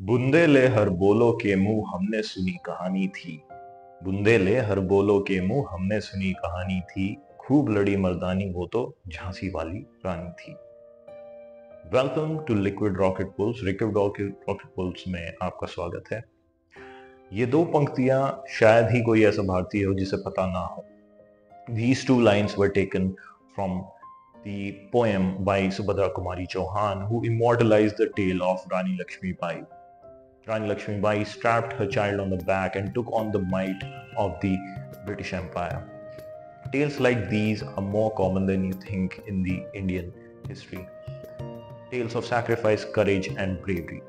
बुंदेले हर बोलो के मुंह हमने सुनी कहानी थी। बुंदेले हर बोलो के मुंह हमने सुनी कहानी थी। खूब लड़ी मर्दानी वो तो झांसी वाली रानी थी। Welcome to liquid rocket pulse. Liquid rocket pulse में आपका स्वागत है। ये दो पंक्तियां शायद ही कोई ऐसा भारतीय हो जिसे पता ना हो। These two lines were taken from the poem by Subhadra Kumari Chauhan, who immortalized the tale of Rani Lakshmi Bai. Rani Lakshmi Bai strapped her child on the back and took on the might of the British Empire. Tales like these are more common than you think in the Indian history. Tales of sacrifice, courage, and bravery.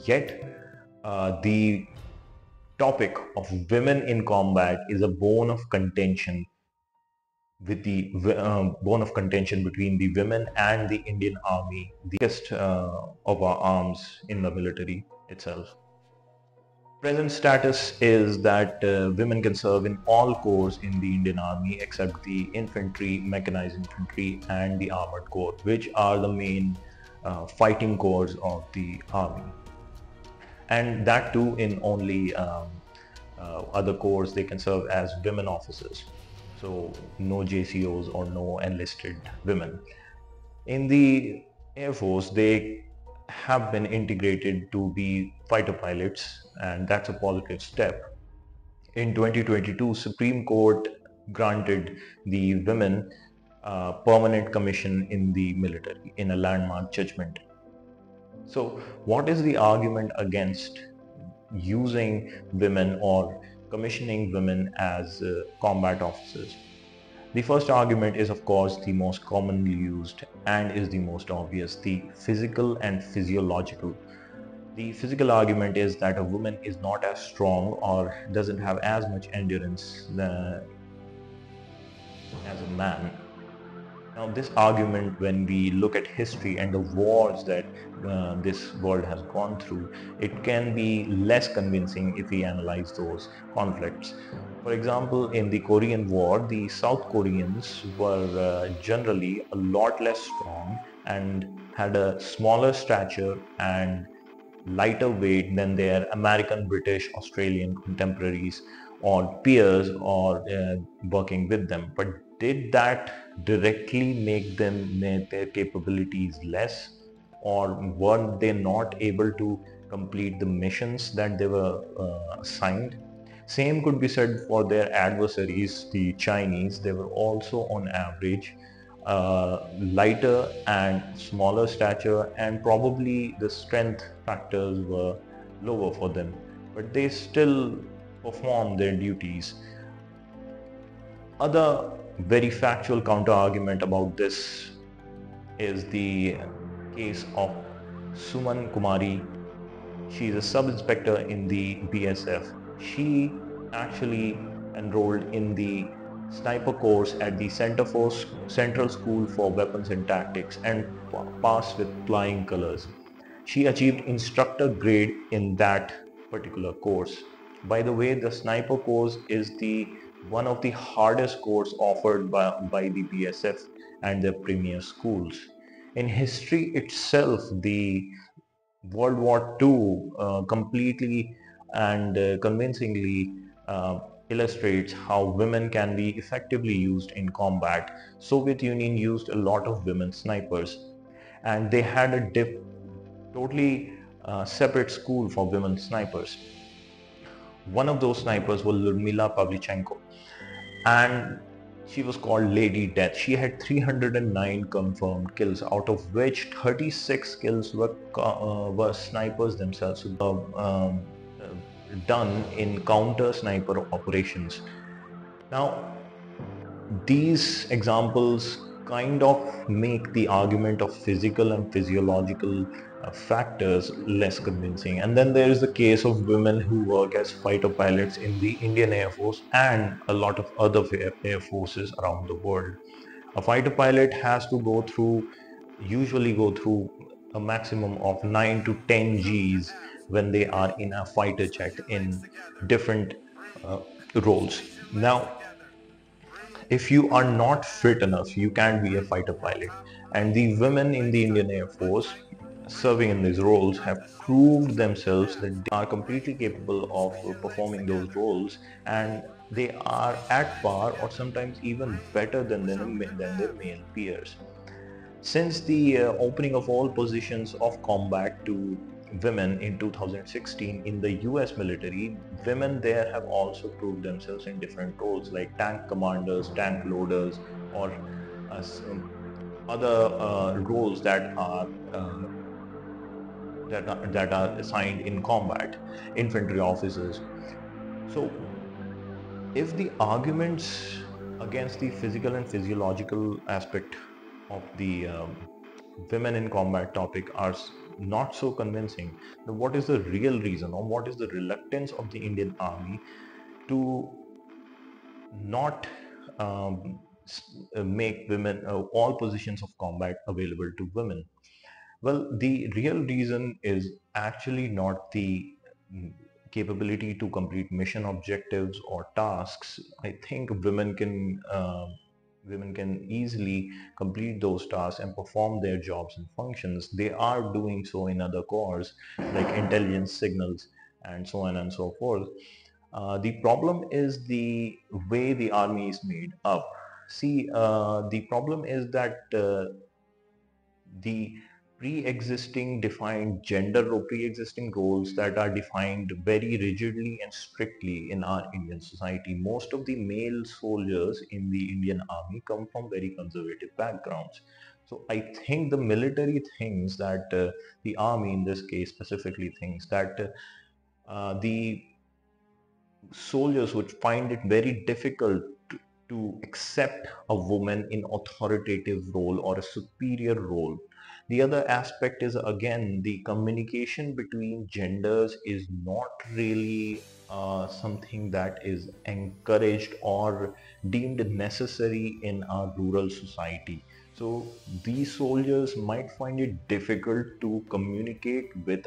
Yet, the topic of women in combat is a bone of contention between the women and the Indian army, the biggest of our arms in the military itself. Present status is that women can serve in all corps in the Indian Army except the infantry, mechanized infantry, and the armored corps, which are the main fighting corps of the army. And that too in only other corps they can serve as women officers. So no JCOs or no enlisted women. In the Air Force, they have been integrated to be fighter pilots, and that's a positive step. In 2022, Supreme Court granted the women permanent commission in the military in a landmark judgment. So what is the argument against using women or commissioning women as combat officers? The first argument is, of course, the most commonly used and is the most obvious, the physical and physiological. The physical argument is that a woman is not as strong or doesn't have as much endurance as a man. Now, this argument, when we look at history and the wars that this world has gone through, it can be less convincing if we analyze those conflicts. For example, in the Korean War, the South Koreans were generally a lot less strong and had a smaller stature and lighter weight than their American, British, Australian contemporaries or peers or working with them. But did that directly make their capabilities less, or were they not able to complete the missions that they were assigned? Same could be said for their adversaries, the Chinese. They were also on average lighter and smaller stature, and probably the strength factors were lower for them, but they still performed their duties. Other very factual counter argument about this is the case of Suman Kumari. She is a sub-inspector in the BSF. She actually enrolled in the sniper course at the Central School for Weapons and Tactics and passed with flying colors. She achieved instructor grade in that particular course. By the way, the sniper course is one of the hardest courses offered by the BSF and their premier schools. In history itself, the World War II completely and convincingly illustrates how women can be effectively used in combat. Soviet Union used a lot of women snipers, and they had a totally separate school for women snipers. One of those snipers was Ludmila Pavlichenko, and she was called Lady Death. She had 309 confirmed kills, out of which 36 kills were snipers themselves, done in counter sniper operations. Now, these examples kind of make the argument of physical and physiological factors less convincing. And then there is the case of women who work as fighter pilots in the Indian Air Force and a lot of other air forces around the world. A fighter pilot has to usually go through a maximum of 9 to 10 Gs when they are in a fighter jet in different roles. Now, if you are not fit enough, you can't be a fighter pilot. And the women in the Indian Air Force, serving in these roles have proved themselves that they are completely capable of performing those roles, and they are at par or sometimes even better than their male peers. Since the opening of all positions of combat to women in 2016 in the US military, women there have also proved themselves in different roles like tank commanders, tank loaders, or some other roles that are assigned in combat, infantry officers. So, if the arguments against the physical and physiological aspect of the women in combat topic are not so convincing, then what is the real reason, or what is the reluctance of the Indian Army to not make women all positions of combat available to women? Well, the real reason is actually not the capability to complete mission objectives or tasks. I think women can easily complete those tasks and perform their jobs and functions. They are doing so in other corps like intelligence, signals, and so on and so forth. The problem is the way the army is made up. See, the problem is that the pre-existing defined gender or pre-existing roles that are defined very rigidly and strictly in our Indian society. Most of the male soldiers in the Indian army come from very conservative backgrounds. So I think the military thinks that the army in this case specifically thinks that the soldiers would find it very difficult to accept a woman in authoritative role or a superior role. The other aspect is again the communication between genders is not really something that is encouraged or deemed necessary in our rural society. So these soldiers might find it difficult to communicate with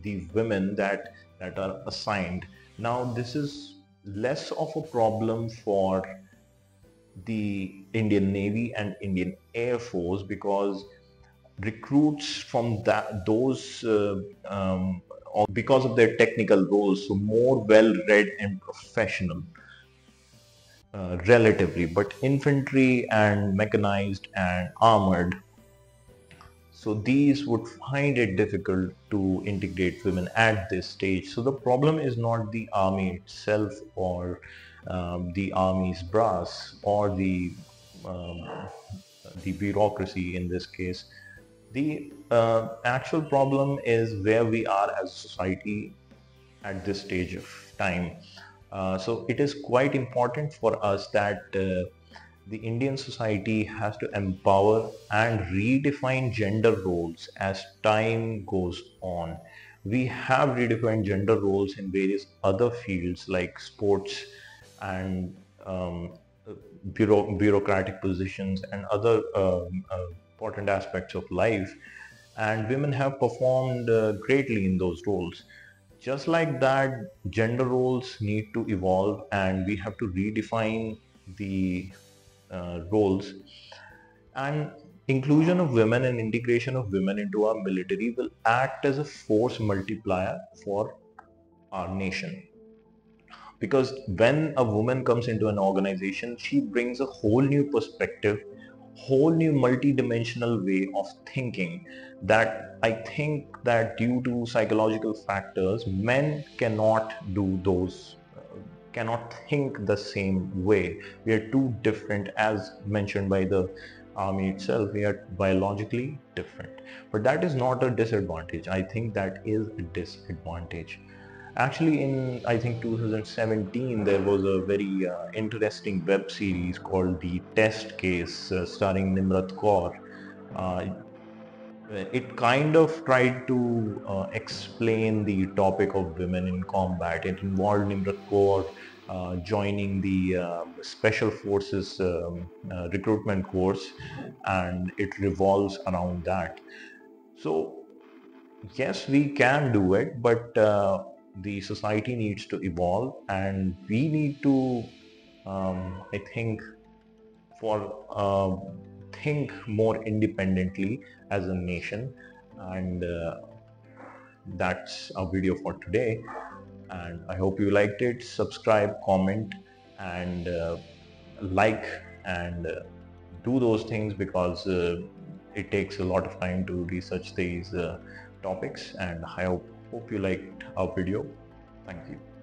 the women that are assigned. Now this is less of a problem for the Indian Navy and Indian Air Force because recruits from those or because of their technical roles, so more well read and professional relatively. But infantry and mechanized and armored, so these would find it difficult to integrate women at this stage. So the problem is not the army itself or the army's brass or the bureaucracy in this case. The actual problem is where we are as a society at this stage of time. So it is quite important for us that the Indian society has to empower and redefine gender roles as time goes on. We have redefined gender roles in various other fields like sports and bureaucratic positions and other important aspects of life, and women have performed greatly in those roles. Just like that, gender roles need to evolve and we have to redefine the roles, and inclusion of women and integration of women into our military will act as a force multiplier for our nation. Because when a woman comes into an organization, she brings a whole new perspective, whole new multi-dimensional way of thinking that I think that due to psychological factors, men cannot do those, cannot think the same way. We are too different, as mentioned by the army itself. We are biologically different. But that is not a disadvantage. I think that is a disadvantage. Actually, in I think 2017, there was a very interesting web series called The Test Case, starring Nimrat Kaur. Uh, it kind of tried to explain the topic of women in combat. It involved Nimrat Kaur joining the Special Forces recruitment course, and it revolves around that. So yes, we can do it, but the society needs to evolve, and we need to, I think, for think more independently as a nation. And that's our video for today, and I hope you liked it. Subscribe, comment, and like, and do those things, because it takes a lot of time to research these topics. And I hope you liked our video. Thank you.